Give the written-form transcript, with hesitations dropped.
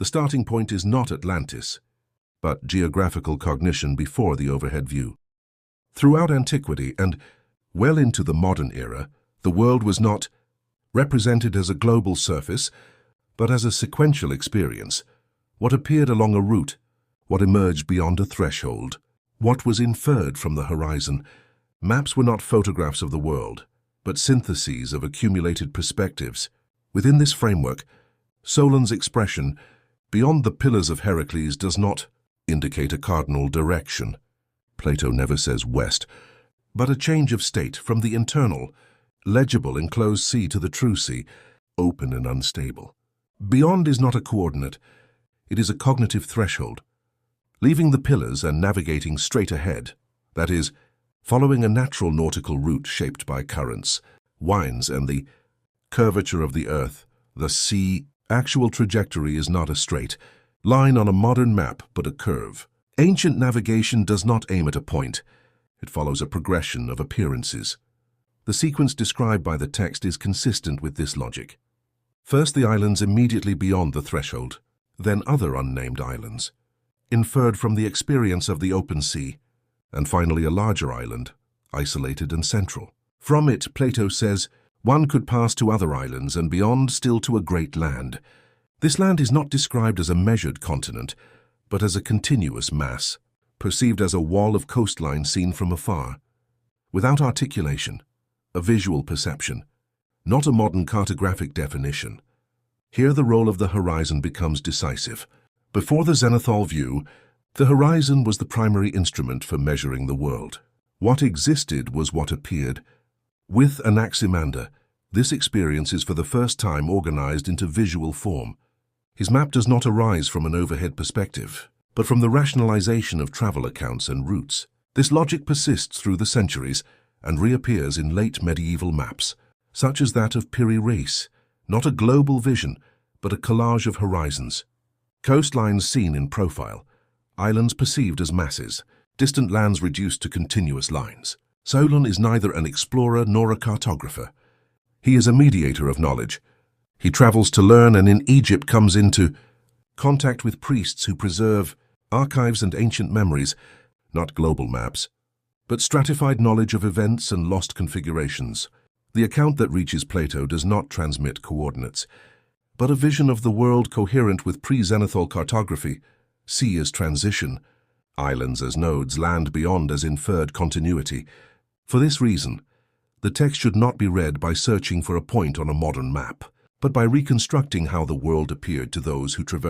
The starting point is not Atlantis, but geographical cognition before the overhead view. Throughout antiquity and well into the modern era, the world was not represented as a global surface, but as a sequential experience. What appeared along a route, what emerged beyond a threshold, what was inferred from the horizon. Maps were not photographs of the world, but syntheses of accumulated perspectives. Within this framework, Solon's expression, "beyond the pillars of Heracles," does not indicate a cardinal direction. Plato never says west, but a change of state from the internal, legible enclosed sea to the true sea, open and unstable. Beyond is not a coordinate, it is a cognitive threshold. Leaving the pillars and navigating straight ahead, that is, following a natural nautical route shaped by currents, winds, and the curvature of the earth, the sea, actual trajectory is not a straight line on a modern map, but a curve. Ancient navigation does not aim at a point. It follows a progression of appearances. The sequence described by the text is consistent with this logic. First the islands immediately beyond the threshold, then other unnamed islands, inferred from the experience of the open sea, and finally a larger island, isolated and central. From it, Plato says, one could pass to other islands and beyond still to a great land. This land is not described as a measured continent, but as a continuous mass, perceived as a wall of coastline seen from afar, without articulation, a visual perception, not a modern cartographic definition. Here the role of the horizon becomes decisive. Before the zenithal view, the horizon was the primary instrument for measuring the world. What existed was what appeared. With Anaximander, this experience is for the first time organized into visual form. His map does not arise from an overhead perspective, but from the rationalization of travel accounts and routes. This logic persists through the centuries and reappears in late medieval maps, such as that of Piri Reis, not a global vision, but a collage of horizons. Coastlines seen in profile, islands perceived as masses, distant lands reduced to continuous lines. Solon is neither an explorer nor a cartographer. He is a mediator of knowledge. He travels to learn and in Egypt comes into contact with priests who preserve archives and ancient memories, not global maps, but stratified knowledge of events and lost configurations. The account that reaches Plato does not transmit coordinates, but a vision of the world coherent with pre-zenithal cartography, sea as transition, islands as nodes, land beyond as inferred continuity. For this reason, the text should not be read by searching for a point on a modern map, but by reconstructing how the world appeared to those who traversed